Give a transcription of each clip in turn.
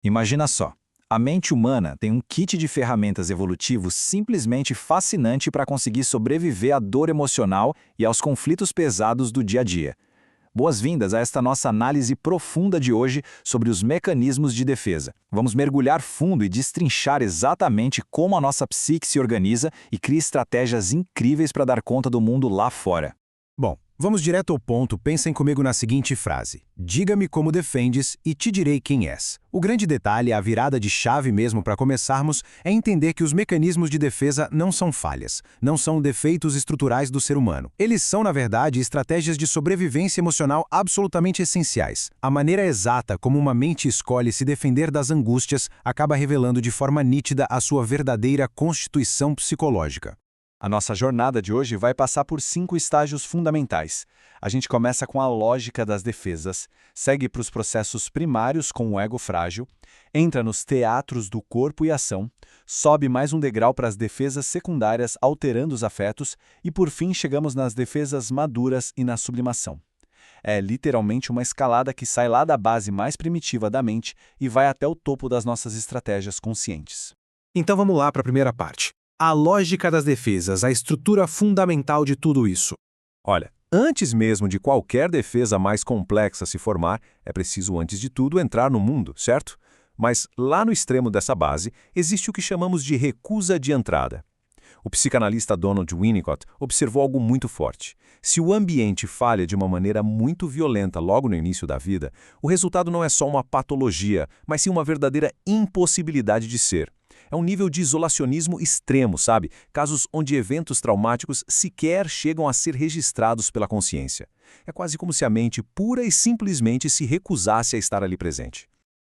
Imagina só, a mente humana tem um kit de ferramentas evolutivo simplesmente fascinante para conseguir sobreviver à dor emocional e aos conflitos pesados do dia a dia. Boas-vindas a esta nossa análise profunda de hoje sobre os mecanismos de defesa. Vamos mergulhar fundo e destrinchar exatamente como a nossa psique se organiza e cria estratégias incríveis para dar conta do mundo lá fora. Bom, vamos direto ao ponto. Pensem comigo na seguinte frase: diga-me como defendes e te direi quem és. O grande detalhe, a virada de chave mesmo para começarmos, é entender que os mecanismos de defesa não são falhas, não são defeitos estruturais do ser humano. Eles são, na verdade, estratégias de sobrevivência emocional absolutamente essenciais. A maneira exata como uma mente escolhe se defender das angústias acaba revelando de forma nítida a sua verdadeira constituição psicológica. A nossa jornada de hoje vai passar por 5 estágios fundamentais. A gente começa com a lógica das defesas, segue para os processos primários com o ego frágil, entra nos teatros do corpo e ação, sobe mais um degrau para as defesas secundárias alterando os afetos e por fim chegamos nas defesas maduras e na sublimação. É literalmente uma escalada que sai lá da base mais primitiva da mente e vai até o topo das nossas estratégias conscientes. Então vamos lá para a primeira parte. A lógica das defesas, a estrutura fundamental de tudo isso. Olha, antes mesmo de qualquer defesa mais complexa se formar, é preciso, antes de tudo, entrar no mundo, certo? Mas lá no extremo dessa base, existe o que chamamos de recusa de entrada. O psicanalista Donald Winnicott observou algo muito forte. Se o ambiente falha de uma maneira muito violenta logo no início da vida, o resultado não é só uma patologia, mas sim uma verdadeira impossibilidade de ser. É um nível de isolacionismo extremo, sabe? Casos onde eventos traumáticos sequer chegam a ser registrados pela consciência. É quase como se a mente pura e simplesmente se recusasse a estar ali presente.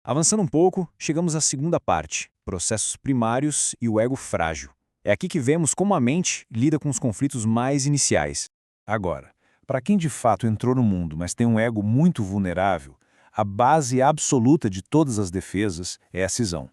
Avançando um pouco, chegamos à segunda parte, processos primários e o ego frágil. É aqui que vemos como a mente lida com os conflitos mais iniciais. Agora, para quem de fato entrou no mundo, mas tem um ego muito vulnerável, a base absoluta de todas as defesas é a cisão.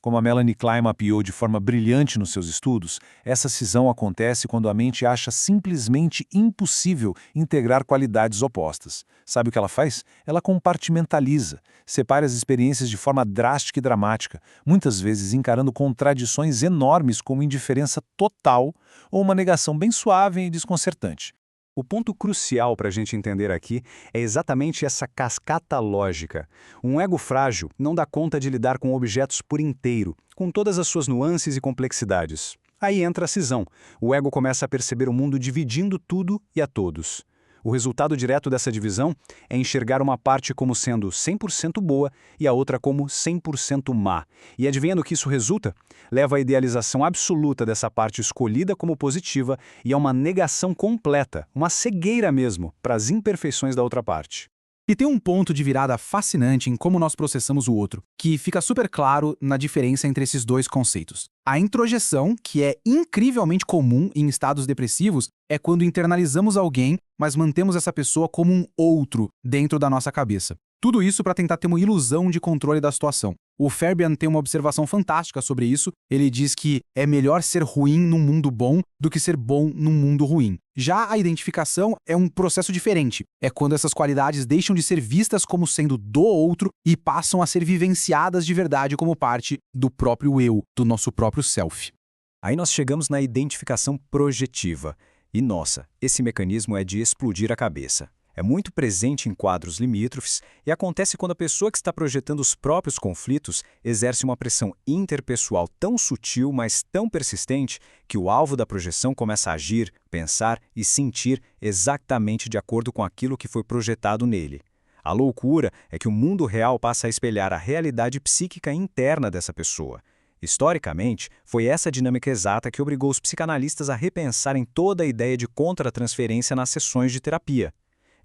Como a Melanie Klein mapeou de forma brilhante nos seus estudos, essa cisão acontece quando a mente acha simplesmente impossível integrar qualidades opostas. Sabe o que ela faz? Ela compartimentaliza, separa as experiências de forma drástica e dramática, muitas vezes encarando contradições enormes como indiferença total ou uma negação bem suave e desconcertante. O ponto crucial para a gente entender aqui é exatamente essa cascata lógica. Um ego frágil não dá conta de lidar com objetos por inteiro, com todas as suas nuances e complexidades. Aí entra a cisão. O ego começa a perceber o mundo dividindo tudo e a todos. O resultado direto dessa divisão é enxergar uma parte como sendo 100% boa e a outra como 100% má. E adivinha no que isso resulta? Leva à idealização absoluta dessa parte escolhida como positiva e a uma negação completa, uma cegueira mesmo, para as imperfeições da outra parte. E tem um ponto de virada fascinante em como nós processamos o outro, que fica super claro na diferença entre esses dois conceitos. A introjeção, que é incrivelmente comum em estados depressivos, é quando internalizamos alguém, mas mantemos essa pessoa como um outro dentro da nossa cabeça. Tudo isso para tentar ter uma ilusão de controle da situação. O Fabian tem uma observação fantástica sobre isso. Ele diz que é melhor ser ruim num mundo bom do que ser bom num mundo ruim. Já a identificação é um processo diferente. É quando essas qualidades deixam de ser vistas como sendo do outro e passam a ser vivenciadas de verdade como parte do próprio eu, do nosso próprio self. Aí nós chegamos na identificação projetiva. E nossa, esse mecanismo é de explodir a cabeça. É muito presente em quadros limítrofes e acontece quando a pessoa que está projetando os próprios conflitos exerce uma pressão interpessoal tão sutil, mas tão persistente, que o alvo da projeção começa a agir, pensar e sentir exatamente de acordo com aquilo que foi projetado nele. A loucura é que o mundo real passa a espelhar a realidade psíquica interna dessa pessoa. Historicamente, foi essa dinâmica exata que obrigou os psicanalistas a repensarem toda a ideia de contratransferência nas sessões de terapia.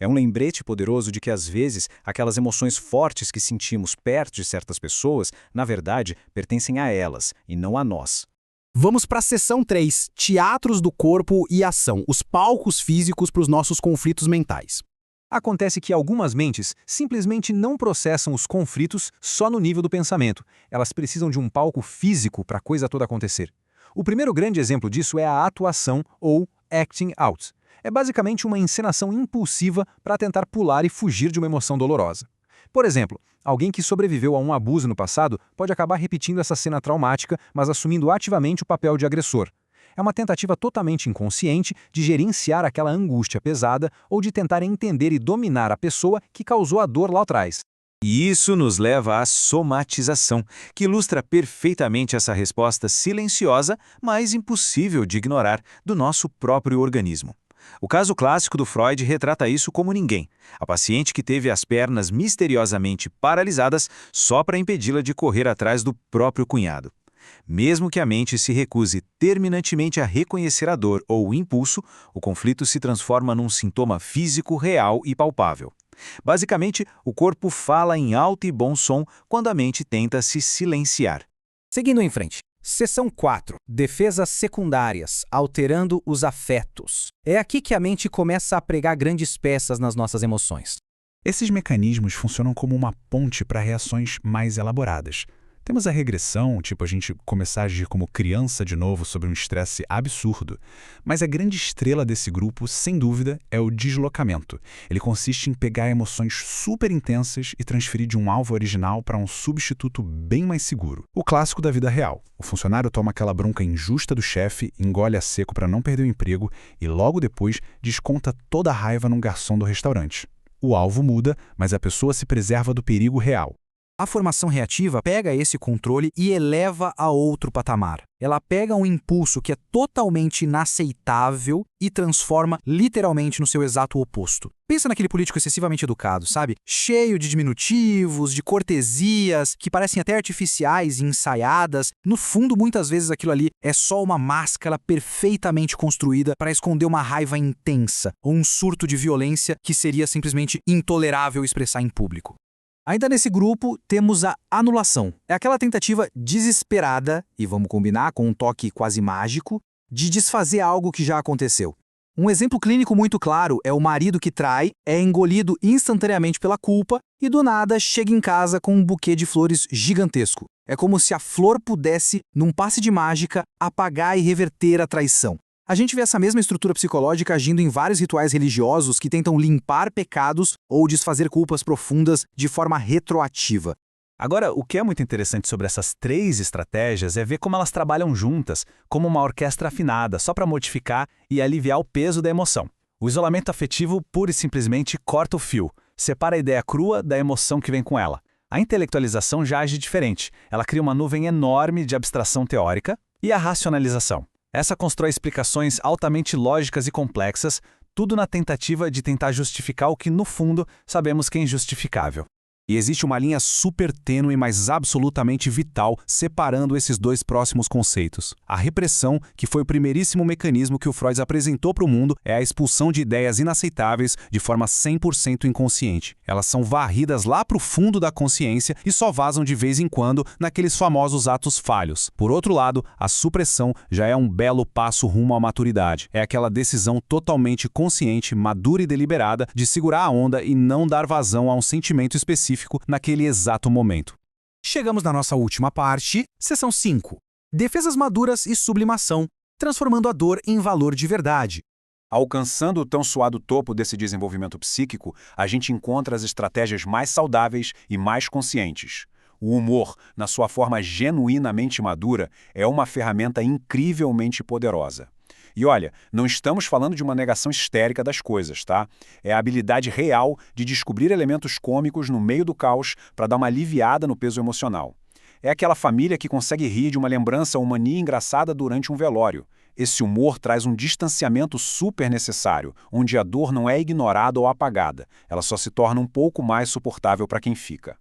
É um lembrete poderoso de que, às vezes, aquelas emoções fortes que sentimos perto de certas pessoas, na verdade, pertencem a elas, e não a nós. Vamos para a seção 3, teatros do corpo e ação, os palcos físicos para os nossos conflitos mentais. Acontece que algumas mentes simplesmente não processam os conflitos só no nível do pensamento. Elas precisam de um palco físico para a coisa toda acontecer. O primeiro grande exemplo disso é a atuação, ou acting out. É basicamente uma encenação impulsiva para tentar pular e fugir de uma emoção dolorosa. Por exemplo, alguém que sobreviveu a um abuso no passado pode acabar repetindo essa cena traumática, mas assumindo ativamente o papel de agressor. É uma tentativa totalmente inconsciente de gerenciar aquela angústia pesada ou de tentar entender e dominar a pessoa que causou a dor lá atrás. E isso nos leva à somatização, que ilustra perfeitamente essa resposta silenciosa, mas impossível de ignorar, do nosso próprio organismo. O caso clássico do Freud retrata isso como ninguém. A paciente que teve as pernas misteriosamente paralisadas só para impedi-la de correr atrás do próprio cunhado. Mesmo que a mente se recuse terminantemente a reconhecer a dor ou o impulso, o conflito se transforma num sintoma físico real e palpável. Basicamente, o corpo fala em alto e bom som quando a mente tenta se silenciar. Seguindo em frente. Seção 4. Defesas secundárias, alterando os afetos. É aqui que a mente começa a pregar grandes peças nas nossas emoções. Esses mecanismos funcionam como uma ponte para reações mais elaboradas. Temos a regressão, tipo a gente começar a agir como criança de novo sobre um estresse absurdo. Mas a grande estrela desse grupo, sem dúvida, é o deslocamento. Ele consiste em pegar emoções super intensas e transferir de um alvo original para um substituto bem mais seguro. O clássico da vida real. O funcionário toma aquela bronca injusta do chefe, engole a seco para não perder o emprego e logo depois desconta toda a raiva num garçom do restaurante. O alvo muda, mas a pessoa se preserva do perigo real. A formação reativa pega esse controle e eleva a outro patamar. Ela pega um impulso que é totalmente inaceitável e transforma literalmente no seu exato oposto. Pensa naquele político excessivamente educado, sabe? Cheio de diminutivos, de cortesias, que parecem até artificiais e ensaiadas. No fundo, muitas vezes aquilo ali é só uma máscara perfeitamente construída para esconder uma raiva intensa ou um surto de violência que seria simplesmente intolerável expressar em público. Ainda nesse grupo, temos a anulação. É aquela tentativa desesperada, e vamos combinar com um toque quase mágico, de desfazer algo que já aconteceu. Um exemplo clínico muito claro é o marido que trai, é engolido instantaneamente pela culpa e do nada chega em casa com um buquê de flores gigantesco. É como se a flor pudesse, num passe de mágica, apagar e reverter a traição. A gente vê essa mesma estrutura psicológica agindo em vários rituais religiosos que tentam limpar pecados ou desfazer culpas profundas de forma retroativa. Agora, o que é muito interessante sobre essas 3 estratégias é ver como elas trabalham juntas, como uma orquestra afinada, só para modificar e aliviar o peso da emoção. O isolamento afetivo pura e simplesmente corta o fio, separa a ideia crua da emoção que vem com ela. A intelectualização já age diferente, ela cria uma nuvem enorme de abstração teórica e a racionalização. Essa constrói explicações altamente lógicas e complexas, tudo na tentativa de tentar justificar o que, no fundo, sabemos que é injustificável. E existe uma linha super tênue, mas absolutamente vital, separando esses 2 próximos conceitos. A repressão, que foi o primeiríssimo mecanismo que o Freud apresentou para o mundo, é a expulsão de ideias inaceitáveis de forma 100% inconsciente. Elas são varridas lá para o fundo da consciência e só vazam de vez em quando naqueles famosos atos falhos. Por outro lado, a supressão já é um belo passo rumo à maturidade. É aquela decisão totalmente consciente, madura e deliberada de segurar a onda e não dar vazão a um sentimento específico naquele exato momento. Chegamos na nossa última parte, seção 5. Defesas maduras e sublimação, transformando a dor em valor de verdade. Alcançando o tão suado topo desse desenvolvimento psíquico, a gente encontra as estratégias mais saudáveis e mais conscientes. O humor, na sua forma genuinamente madura, é uma ferramenta incrivelmente poderosa. E olha, não estamos falando de uma negação histérica das coisas, tá? É a habilidade real de descobrir elementos cômicos no meio do caos para dar uma aliviada no peso emocional. É aquela família que consegue rir de uma lembrança ou mania engraçada durante um velório. Esse humor traz um distanciamento super necessário, onde a dor não é ignorada ou apagada. Ela só se torna um pouco mais suportável para quem fica.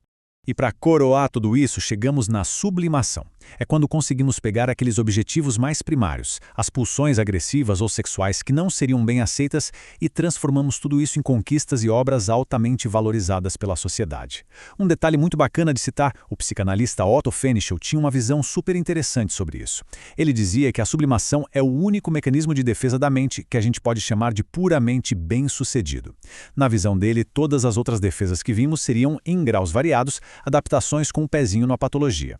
E para coroar tudo isso, chegamos na sublimação. É quando conseguimos pegar aqueles objetivos mais primários, as pulsões agressivas ou sexuais que não seriam bem aceitas e transformamos tudo isso em conquistas e obras altamente valorizadas pela sociedade. Um detalhe muito bacana de citar, o psicanalista Otto Fenichel tinha uma visão super interessante sobre isso. Ele dizia que a sublimação é o único mecanismo de defesa da mente que a gente pode chamar de puramente bem-sucedido. Na visão dele, todas as outras defesas que vimos seriam, em graus variados, adaptações com um pezinho na patologia.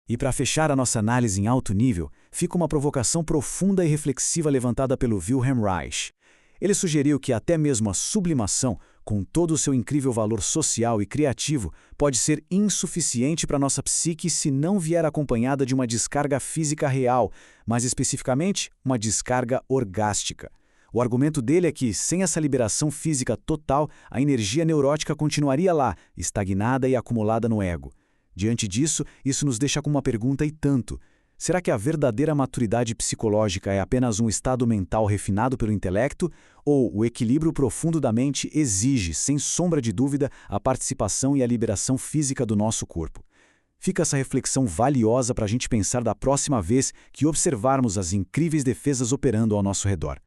E para fechar a nossa análise em alto nível, fica uma provocação profunda e reflexiva levantada pelo Wilhelm Reich. Ele sugeriu que até mesmo a sublimação com todo o seu incrível valor social e criativo, pode ser insuficiente para nossa psique se não vier acompanhada de uma descarga física real, mais especificamente, uma descarga orgástica. O argumento dele é que, sem essa liberação física total, a energia neurótica continuaria lá, estagnada e acumulada no ego. Diante disso, isso nos deixa com uma pergunta e tanto. Será que a verdadeira maturidade psicológica é apenas um estado mental refinado pelo intelecto, ou o equilíbrio profundo da mente exige, sem sombra de dúvida, a participação e a liberação física do nosso corpo? Fica essa reflexão valiosa para a gente pensar da próxima vez que observarmos as incríveis defesas operando ao nosso redor.